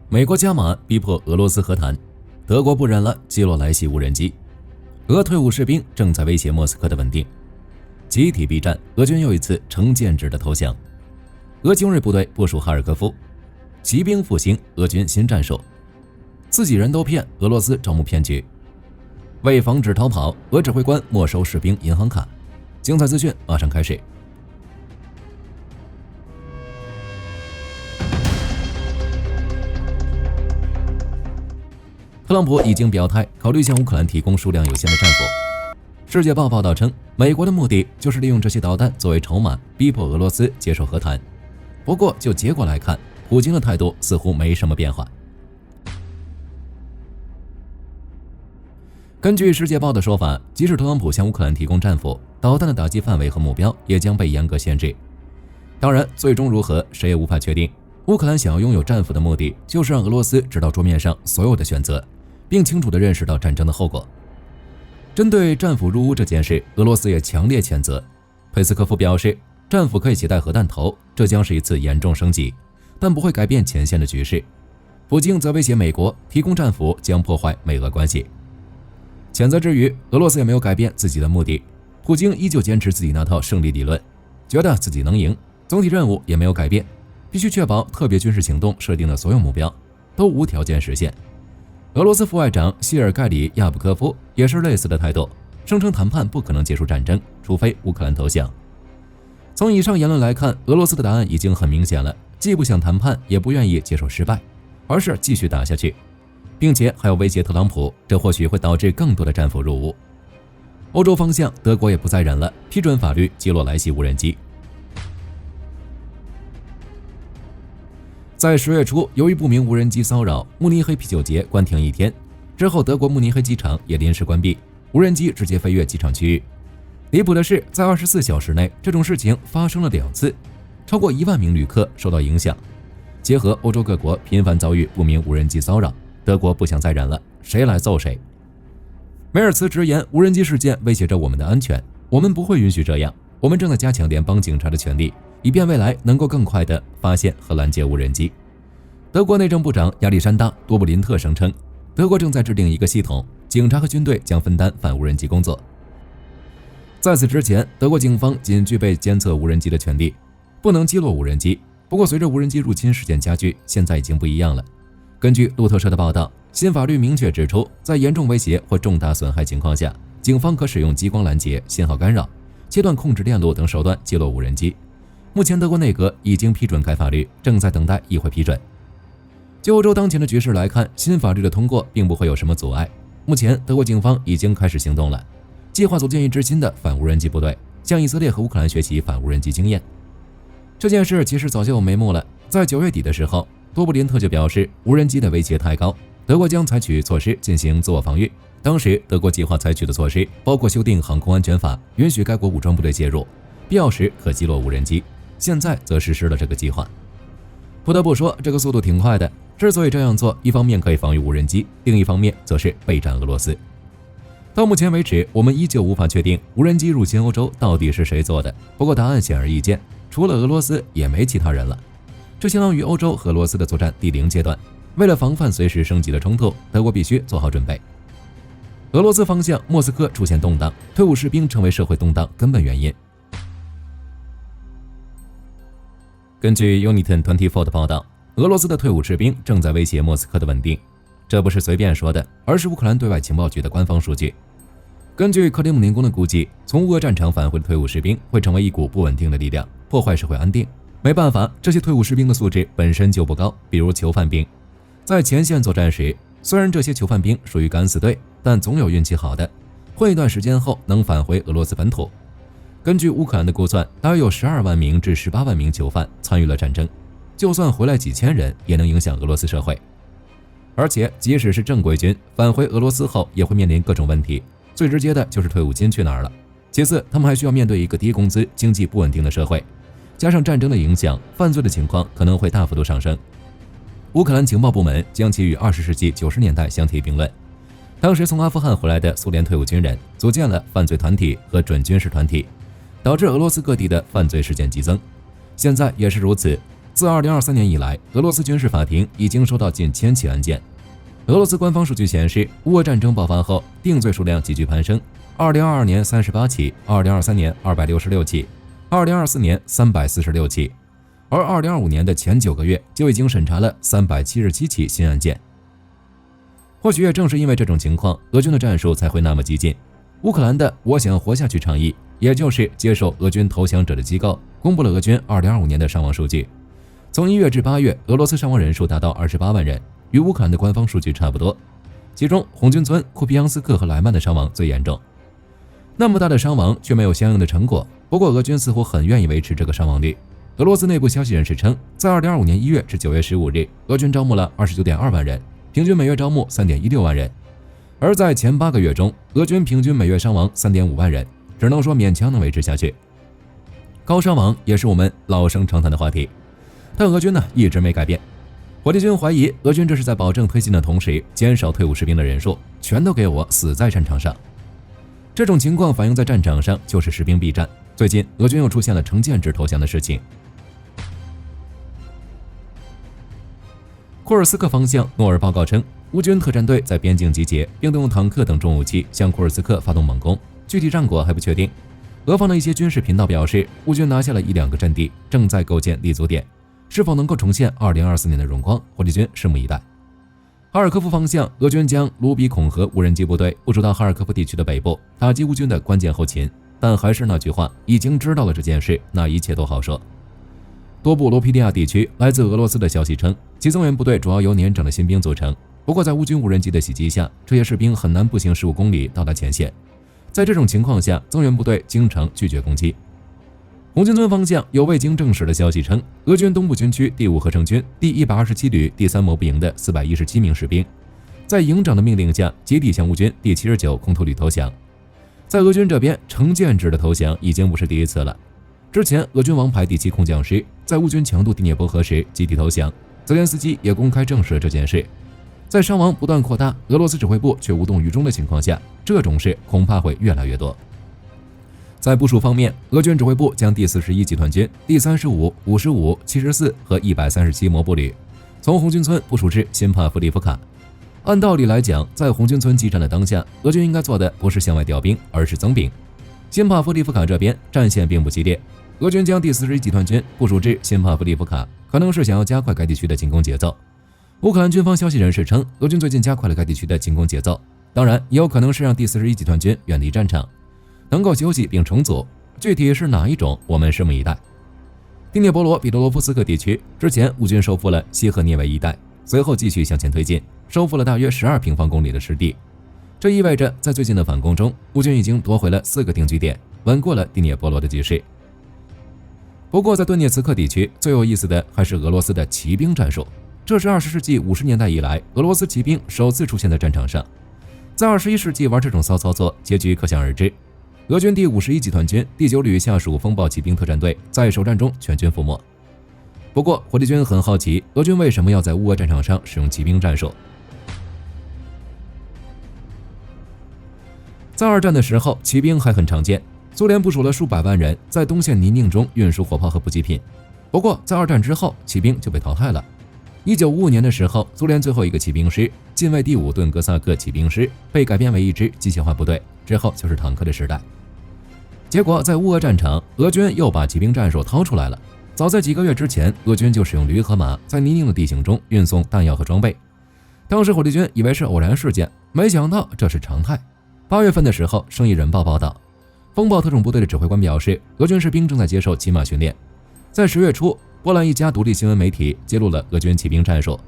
美国加码逼迫俄罗斯和谈，德国不忍了，击落来袭无人机。俄退伍士兵正在威胁莫斯科的稳定。集体避战，俄军又一次成建制的投降。俄精锐部队部署哈尔科夫，骑兵复兴，俄军新战术。自己人都骗，俄罗斯招募骗局。为防止逃跑，俄指挥官没收士兵银行卡。精彩资讯马上开始。特朗普已经表态，考虑向乌克兰提供数量有限的战斧。世界报报道称，美国的目的就是利用这些导弹作为筹码，逼迫俄罗斯接受和谈。不过就结果来看，普京的态度似乎没什么变化。根据世界报的说法，即使特朗普向乌克兰提供战斧，导弹的打击范围和目标也将被严格限制。当然，最终如何，谁也无法确定。乌克兰想要拥有战斧的目的，就是让俄罗斯知道桌面上所有的选择，并清楚地认识到战争的后果。针对战斧入屋这件事，俄罗斯也强烈谴责。佩斯科夫表示，战斧可以携带核弹头，这将是一次严重升级，但不会改变前线的局势。普京则威胁美国，提供战斧将破坏美俄关系。谴责之余，俄罗斯也没有改变自己的目的。普京依旧坚持自己那套胜利理论，觉得自己能赢，总体任务也没有改变，必须确保特别军事行动设定的所有目标都无条件实现。俄罗斯副外长谢尔盖里亚布科夫也是类似的态度，声称谈判不可能结束战争，除非乌克兰投降。从以上言论来看，俄罗斯的答案已经很明显了，既不想谈判，也不愿意接受失败，而是继续打下去，并且还要威胁特朗普，这或许会导致更多的战斧入屋。欧洲方向，德国也不再忍了，批准法律击落来袭无人机。在10月初，由于不明无人机骚扰，慕尼黑啤酒节关停1天。之后，德国慕尼黑机场也临时关闭，无人机直接飞越机场区域。离谱的是，在24小时内，这种事情发生了2次，超过1万名旅客受到影响。结合欧洲各国频繁遭遇不明无人机骚扰，德国不想再忍了，谁来揍谁。梅尔茨直言，无人机事件威胁着我们的安全，我们不会允许这样，我们正在加强联邦警察的权力，以便未来能够更快地发现和拦截无人机。德国内政部长亚历山大·多布林特声称，德国正在制定一个系统，警察和军队将分担反无人机工作。在此之前，德国警方仅具备监测无人机的权利，不能击落无人机。不过随着无人机入侵事件加剧，现在已经不一样了。根据路透社的报道，新法律明确指出，在严重威胁或重大损害情况下，警方可使用激光拦截、信号干扰、切断控制电路等手段击落无人机。目前德国内阁已经批准该法律，正在等待议会批准。就欧洲当前的局势来看，新法律的通过并不会有什么阻碍。目前德国警方已经开始行动了，计划组建一支新的反无人机部队，向以色列和乌克兰学习反无人机经验。这件事其实早就有眉目了，在9月底的时候，多布林特就表示，无人机的威胁太高，德国将采取措施进行自我防御。当时德国计划采取的措施包括修订航空安全法，允许该国武装部队介入，必要时可击落无人机。现在则实施了这个计划。不得不说，这个速度挺快的。之所以这样做，一方面可以防御无人机，另一方面则是备战俄罗斯。到目前为止，我们依旧无法确定无人机入侵欧洲到底是谁做的。不过答案显而易见，除了俄罗斯，也没其他人了。这相当于欧洲和俄罗斯的作战第0阶段。为了防范随时升级的冲突，德国必须做好准备。俄罗斯方向，莫斯科出现动荡，退伍士兵成为社会动荡根本原因。根据 Uniton 24的报道，俄罗斯的退伍士兵正在威胁莫斯科的稳定，这不是随便说的，而是乌克兰对外情报局的官方数据。根据克里姆林宫的估计，从乌俄战场返回的退伍士兵会成为一股不稳定的力量，破坏社会安定。没办法，这些退伍士兵的素质本身就不高，比如囚犯兵。在前线作战时，虽然这些囚犯兵属于敢死队，但总有运气好的，混一段时间后能返回俄罗斯本土。根据乌克兰的估算，大约有12万名至18万名囚犯参与了战争，就算回来几千人，也能影响俄罗斯社会。而且即使是正规军返回俄罗斯后，也会面临各种问题，最直接的就是退伍金去哪儿了。其次，他们还需要面对一个低工资、经济不稳定的社会，加上战争的影响，犯罪的情况可能会大幅度上升。乌克兰情报部门将其与20世纪90年代相提并论。当时从阿富汗回来的苏联退伍军人组建了犯罪团体和准军事团体，导致俄罗斯各地的犯罪事件激增。现在也是如此，自2023年以来，俄罗斯军事法庭已经收到近1000起案件。俄罗斯官方数据显示，乌俄战争爆发后，定罪数量急剧攀升，2022年38起，2023年266起，2024年346起，而2025年的前9个月就已经审查了377起新案件。或许也正是因为这种情况，俄军的战术才会那么激进。乌克兰的“我想活下去”倡议，也就是接受俄军投降者的机构，公布了俄军2025年的伤亡数据。从1月至8月，俄罗斯伤亡人数达到28万人，与乌克兰的官方数据差不多。其中，红军村、库皮扬斯克和莱曼的伤亡最严重。那么大的伤亡却没有相应的成果，不过俄军似乎很愿意维持这个伤亡率。俄罗斯内部消息人士称，在2025年1月至9月15日，俄军招募了29.2万人，平均每月招募3.16万人。而在前8个月中，俄军平均每月伤亡3.5万人，只能说勉强能维持下去。高伤亡也是我们老生常谈的话题，但俄军呢一直没改变。火力军怀疑俄军这是在保证推进的同时减少退伍士兵的人数，全都给我死在战场上。这种情况反映在战场上就是士兵避战。最近俄军又出现了成建制投降的事情。库尔斯克方向，诺尔报告称，乌军特战队在边境集结，并动用坦克等重武器向库尔斯克发动猛攻，具体战果还不确定。俄方的一些军事频道表示，乌军拿下了1-2个阵地，正在构建立足点，是否能够重现2024年的荣光，火力军拭目以待。哈尔科夫方向，俄军将卢比孔河无人机部队部署到哈尔科夫地区的北部，打击乌军的关键后勤。但还是那句话，已经知道了这件事，那一切都好说。多布罗皮利亚地区，来自俄罗斯的消息称，其增援部队主要由年长的新兵组成，不过在乌军无人机的袭击下，这些士兵很难步行15公里到达前线。在这种情况下，增援部队经常拒绝攻击。红军村方向有未经证实的消息称，俄军东部军区第5合成军第127旅第3摩步营的417名士兵，在营长的命令下集体向乌军第79空投旅投降。在俄军这边，成建制的投降已经不是第一次了。之前，俄军王牌第7空降师在乌军强渡第聂伯河时集体投降，泽连斯基也公开证实了这件事。在伤亡不断扩大，俄罗斯指挥部却无动于衷的情况下，这种事恐怕会越来越多。在部署方面，俄军指挥部将第41集团军第35、55、74和137摩步旅从红军村部署至辛帕夫利夫卡。按道理来讲，在红军村激战的当下，俄军应该做的不是向外调兵，而是增兵。辛帕夫利夫卡这边战线并不激烈，俄军将第41集团军部署至辛帕夫利夫卡，可能是想要加快该地区的进攻节奏。乌克兰军方消息人士称，俄军最近加快了该地区的进攻节奏，当然也有可能是让第41集团军远离战场，能够休息并重组，具体是哪一种，我们拭目以待。第聂伯罗彼得罗夫斯克地区，之前乌军收复了西赫涅韦一带，随后继续向前推进，收复了大约12平方公里的失地。这意味着在最近的反攻中，乌军已经夺回了4个定居点，稳过了第聂伯罗的局势。不过在顿涅茨克地区，最有意思的还是俄罗斯的骑兵战术。这是20世纪50年代以来，俄罗斯骑兵首次出现在战场上。在21世纪玩这种骚操作，结局可想而知。俄军第51集团军第9旅下属风暴骑兵特战队在首战中全军覆没。不过，火力军很好奇，俄军为什么要在乌俄战场上使用骑兵战术？在二战的时候，骑兵还很常见，苏联部署了数百万人在东线泥泞中运输火炮和补给品。不过，在二战之后，骑兵就被淘汰了。1955年的时候，苏联最后一个骑兵师近卫第5顿哥萨克骑兵师被改编为一支机械化部队，之后就是坦克的时代。结果在乌俄战场，俄军又把骑兵战术掏出来了。早在几个月之前，俄军就使用驴和马在泥泞的地形中运送弹药和装备。当时火力军以为是偶然事件，没想到这是常态。8月份的时候，《生意人报》报道，风暴特种部队的指挥官表示，俄军士兵正在接受骑马训练。在10月初，波兰一家独立新闻媒体揭露了俄军骑兵战术。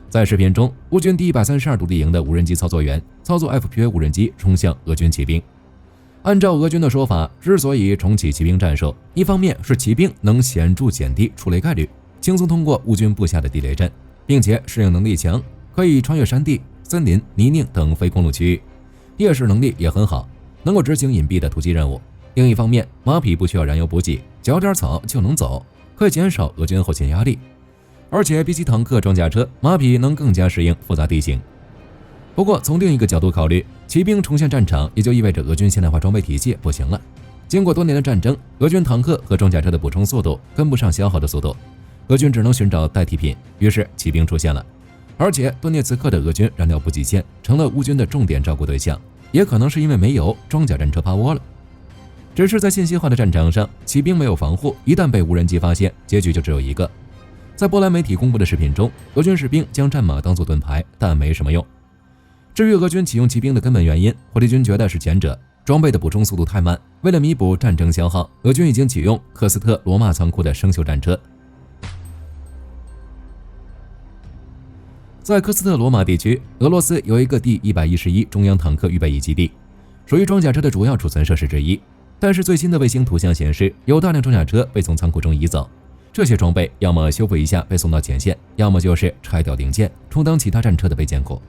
在视频中，乌军第132独立营的无人机操作员操作 FPV 无人机冲向俄军骑兵。按照俄军的说法，之所以重启骑兵战术，一方面是骑兵能显著减低触雷概率，轻松通过乌军布下的地雷阵，并且适应能力强，可以穿越山地、森林、泥泞等非公路区域，夜视能力也很好，能够执行隐蔽的突击任务。另一方面，马匹不需要燃油补给，嚼点草就能走，可以减少俄军后勤压力。而且比起坦克、装甲车，马匹能更加适应复杂地形。不过从另一个角度考虑，骑兵重现战场也就意味着俄军现代化装备体系不行了。经过多年的战争，俄军坦克和装甲车的补充速度跟不上消耗的速度，俄军只能寻找代替品，于是骑兵出现了。而且顿涅茨克的俄军燃料补给线成了乌军的重点照顾对象，也可能是因为没油，装甲战车趴窝了。只是在信息化的战场上，骑兵没有防护，一旦被无人机发现，结局就只有一个。在波兰媒体公布的视频中，俄军士兵将战马当作盾牌，但没什么用。至于俄军启用骑兵的根本原因，火力军觉得是前者，装备的补充速度太慢。为了弥补战争消耗，俄军已经启用科斯特罗马仓库的生锈战车。在科斯特罗马地区，俄罗斯有一个第111中央坦克预备役基地，属于装甲车的主要储存设施之一。但是最新的卫星图像显示，有大量装甲车被从仓库中移走，这些装备要么修复一下被送到前线，要么就是拆掉零件，充当其他战车的备件库。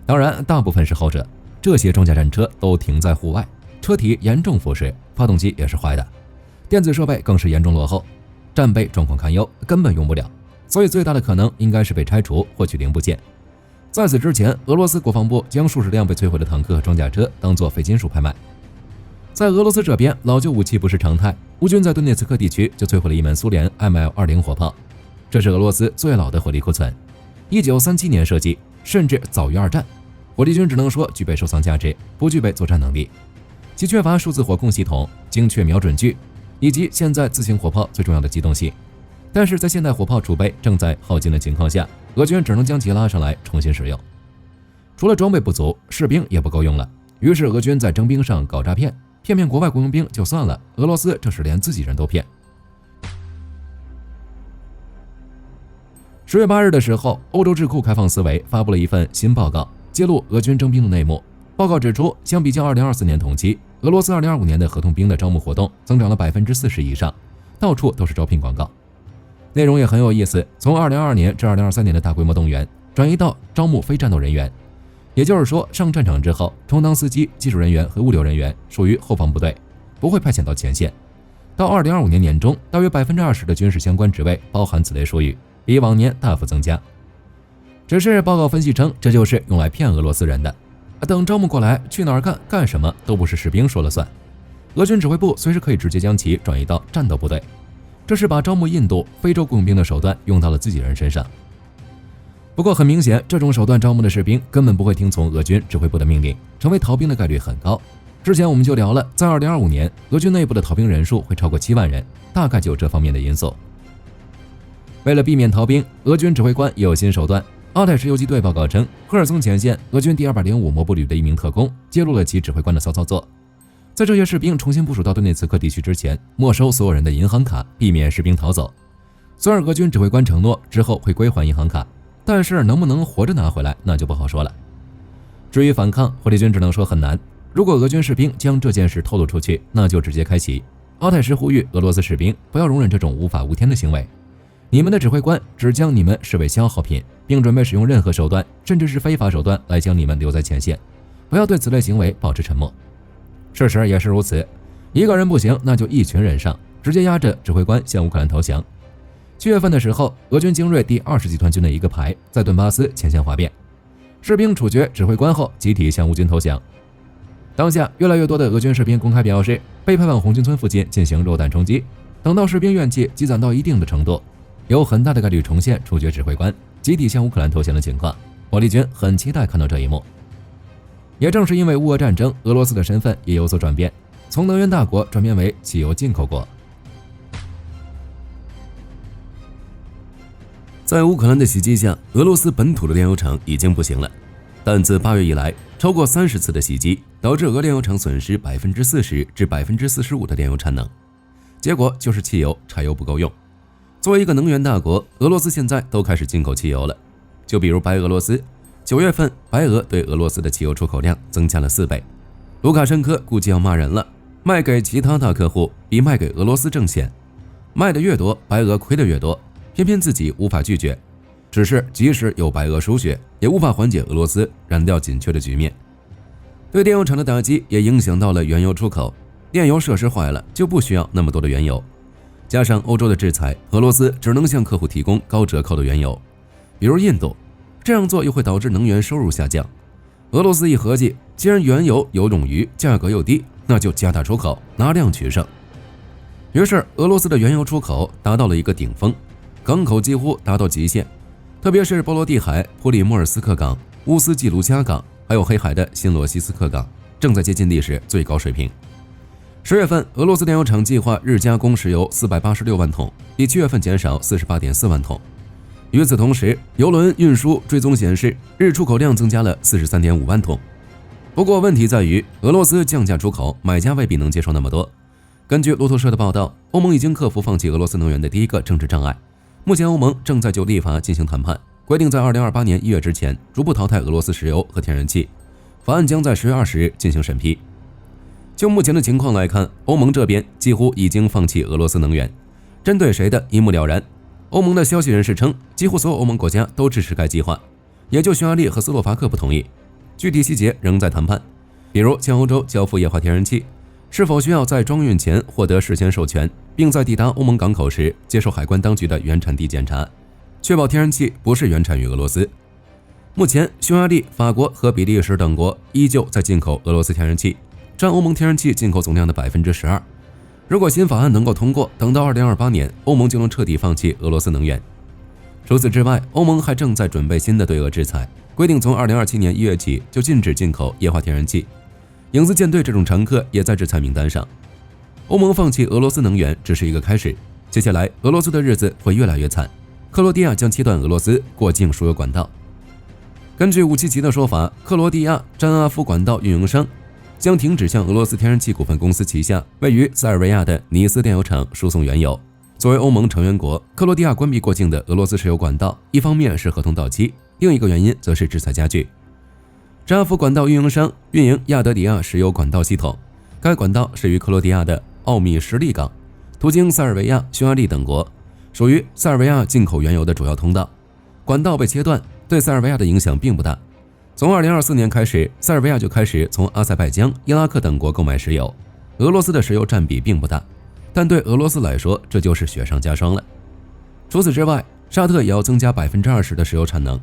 当然，大部分是后者。这些装甲战车都停在户外，车体严重腐蚀，发动机也是坏的，电子设备更是严重落后，战备状况堪忧，根本用不了。所以最大的可能应该是被拆除，获取零部件。在此之前，俄罗斯国防部将数十辆被摧毁的坦克和装甲车当作废金属拍卖。在俄罗斯这边，老旧武器不是常态，乌军在顿涅茨克地区就摧毁了一门苏联 ML-20 火炮，这是俄罗斯最老的火力库存，1937年设计，甚至早于二战。火力军只能说具备收藏价值，不具备作战能力，其缺乏数字火控系统、精确瞄准距，以及现在自行火炮最重要的机动性。但是在现代火炮储备正在耗尽的情况下，俄军只能将其拉上来重新使用。除了装备不足，士兵也不够用了，于是俄军在征兵上搞诈骗，骗国外雇佣兵就算了，俄罗斯这是连自己人都骗。10月8日的时候，欧洲智库开放思维发布了一份新报告，揭露俄军征兵的内幕。报告指出，相比较2024年同期，俄罗斯2025年的合同兵的招募活动增长了40%以上，到处都是招聘广告。内容也很有意思，从2022年至2023年的大规模动员转移到招募非战斗人员，也就是说，上战场之后充当司机、技术人员和物流人员属于后方部队，不会派遣到前线。到2025年年中，大约20%的军事相关职位包含此类术语，比往年大幅增加。只是报告分析称，这就是用来骗俄罗斯人的。等招募过来，去哪儿干什么都不是士兵说了算，俄军指挥部随时可以直接将其转移到战斗部队。这是把招募印度、非洲雇佣兵的手段用到了自己人身上。不过很明显，这种手段招募的士兵根本不会听从俄军指挥部的命令，成为逃兵的概率很高。之前我们就聊了，在2025年，俄军内部的逃兵人数会超过7万人，大概就有这方面的因素。为了避免逃兵，俄军指挥官也有新手段。阿泰什游击队报告称，赫尔松前线俄军第205摩步旅的一名特工揭露了其指挥官的骚操作。在这些士兵重新部署到顿涅茨克地区之前，没收所有人的银行卡，避免士兵逃走。虽然俄军指挥官承诺之后会归还银行卡，但是能不能活着拿回来，那就不好说了。至于反抗，火力军只能说很难。如果俄军士兵将这件事透露出去，那就直接开启。阿泰什呼吁俄罗斯士兵不要容忍这种无法无天的行为。你们的指挥官只将你们视为消耗品，并准备使用任何手段，甚至是非法手段来将你们留在前线。不要对此类行为保持沉默。事实也是如此，一个人不行，那就一群人上，直接压着指挥官向乌克兰投降。7月份的时候，俄军精锐第20集团军的一个排在顿巴斯前线哗变，士兵处决指挥官后集体向乌军投降。当下越来越多的俄军士兵公开表示被派往红军村附近进行肉弹冲击，等到士兵怨气积攒到一定的程度，有很大的概率重现处决指挥官集体向乌克兰投降的情况。火力军很期待看到这一幕。也正是因为乌俄战争，俄罗斯的身份也有所转变，从能源大国转变为汽油进口国。在乌克兰的袭击下，俄罗斯本土的炼油厂已经不行了，但自8月以来，超过30次的袭击导致俄炼油厂损失40%至45%的炼油产能，结果就是汽油、柴油不够用。作为一个能源大国，俄罗斯现在都开始进口汽油了。就比如白俄罗斯，9月份白俄对俄罗斯的汽油出口量增加了4倍。卢卡申科估计要骂人了，卖给其他大客户比卖给俄罗斯挣钱，卖的越多，白俄亏的越多，偏偏自己无法拒绝。只是即使有白俄输血，也无法缓解俄罗斯燃料紧缺的局面。对炼油厂的打击也影响到了原油出口，炼油设施坏了，就不需要那么多的原油。加上欧洲的制裁，俄罗斯只能向客户提供高折扣的原油，比如印度。这样做又会导致能源收入下降。俄罗斯一合计，既然原油有冗余，价格又低，那就加大出口，拿量取胜。于是俄罗斯的原油出口达到了一个顶峰，港口几乎达到极限，特别是波罗的海普里莫尔斯克港、乌斯季卢加港，还有黑海的新罗西斯克港，正在接近历史最高水平。10月份，俄罗斯炼油厂计划日加工石油486万桶，比7月份减少48.4万桶。与此同时，油轮运输追踪显示，日出口量增加了43.5万桶。不过问题在于，俄罗斯降价出口，买家未必能接受那么多。根据路透社的报道，欧盟已经克服放弃俄罗斯能源的第一个政治障碍。目前，欧盟正在就立法进行谈判，规定在2028年1月之前逐步淘汰俄罗斯石油和天然气。法案将在10月20日进行审批。就目前的情况来看，欧盟这边几乎已经放弃俄罗斯能源，针对谁的一目了然。欧盟的消息人士称，几乎所有欧盟国家都支持该计划，也就匈牙利和斯洛伐克不同意。具体细节仍在谈判，比如向欧洲交付液化天然气，是否需要在装运前获得事先授权，并在抵达欧盟港口时接受海关当局的原产地检查，确保天然气不是原产于俄罗斯。目前，匈牙利、法国和比利时等国依旧在进口俄罗斯天然气，占欧盟天然气进口总量的12%。如果新法案能够通过，等到2028年，欧盟就能彻底放弃俄罗斯能源。除此之外，欧盟还正在准备新的对俄制裁，规定从2027年1月起就禁止进口液化天然气。影子舰队这种常客也在制裁名单上。欧盟放弃俄罗斯能源只是一个开始，接下来俄罗斯的日子会越来越惨。克罗地亚将切断俄罗斯过境输油管道。根据武契奇的说法，克罗地亚詹阿夫管道运营商将停止向俄罗斯天然气股份公司旗下位于塞尔维亚的尼斯炼油厂输送原油。作为欧盟成员国，克罗地亚关闭过境的俄罗斯石油管道，一方面是合同到期，另一个原因则是制裁加剧。詹阿夫管道运营商运营亚德里亚石油管道系统，该管道始于克罗地亚的奥米什利港，途经塞尔维亚、匈牙利等国，属于塞尔维亚进口原油的主要通道。管道被切断，对塞尔维亚的影响并不大。从2024年开始，塞尔维亚就开始从阿塞拜疆、伊拉克等国购买石油，俄罗斯的石油占比并不大，但对俄罗斯来说，这就是雪上加霜了。除此之外，沙特也要增加20%的石油产能。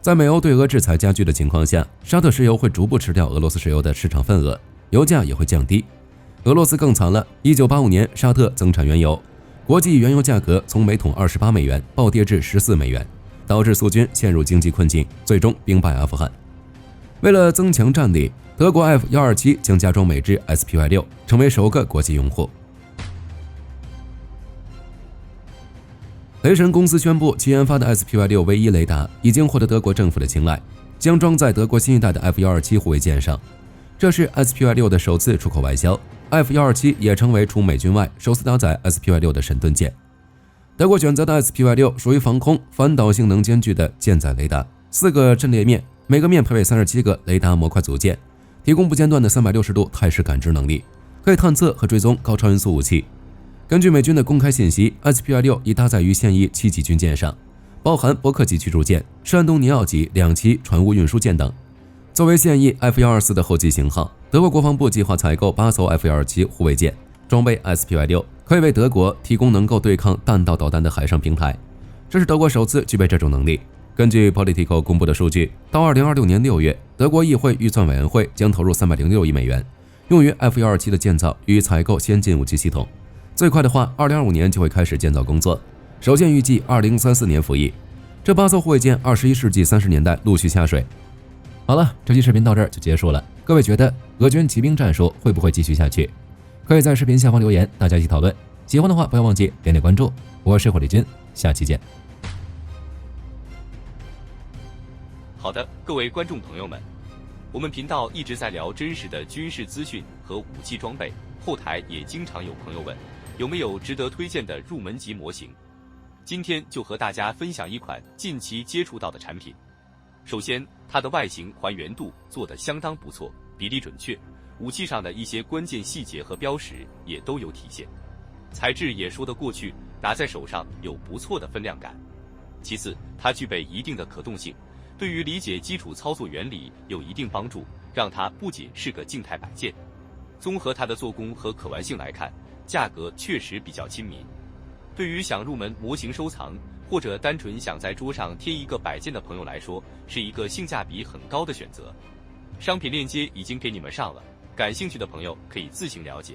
在美欧对俄制裁加剧的情况下，沙特石油会逐步吃掉俄罗斯石油的市场份额，油价也会降低。俄罗斯更惨了，1985年沙特增产原油，国际原油价格从每桶28美元暴跌至14美元，导致苏军陷入经济困境，最终兵败阿富汗。为了增强战力，德国 F-127将加装美制 SPY-6，成为首个国际用户。雷神公司宣布，其研发的 SPY-6 V1雷达已经获得德国政府的青睐，将装在德国新一代的 F-127护卫舰上。这是 SPY-6 的首次出口外销， F-127也成为除美军外首次搭载 SPY-6 的神盾舰。德国选择的 SPY-6 属于防空反导性能兼具的舰载雷达，4个阵列面，每个面配备37个雷达模块组件，提供不间断的360度态势感知能力，可以探测和追踪高超音速武器。根据美军的公开信息， SPY-6 已搭载于现役7级军舰上，包含伯克级驱逐舰、山东尼奥级2栖船坞运输舰等。作为现役 F-124 的后继型号，德国国防部计划采购8艘 F-127 护卫舰，装备 SPY-6，可以为德国提供能够对抗弹道导弹的海上平台。这是德国首次具备这种能力。根据 Politico 公布的数据，到2026年6月，德国议会预算委员会将投入306亿美元，用于 F-127 的建造与采购先进武器系统。最快的话，2025年就会开始建造工作，首舰预计2034年服役。这8艘护卫舰21世纪30年代陆续下水。好了，这期视频到这儿就结束了。各位觉得俄军骑兵战术会不会继续下去？可以在视频下方留言，大家一起讨论。喜欢的话不要忘记点点关注。我是火力军，下期见。好的，各位观众朋友们，我们频道一直在聊真实的军事资讯和武器装备，后台也经常有朋友问，有没有值得推荐的入门级模型？今天就和大家分享一款近期接触到的产品。首先，它的外形还原度做得相当不错，比例准确，武器上的一些关键细节和标识也都有体现，材质也说得过去，拿在手上有不错的分量感。其次，它具备一定的可动性，对于理解基础操作原理有一定帮助，让它不仅是个静态摆件。综合它的做工和可玩性来看，价格确实比较亲民。对于想入门模型收藏，或者单纯想在桌上贴一个摆件的朋友来说，是一个性价比很高的选择。商品链接已经给你们上了，感兴趣的朋友可以自行了解。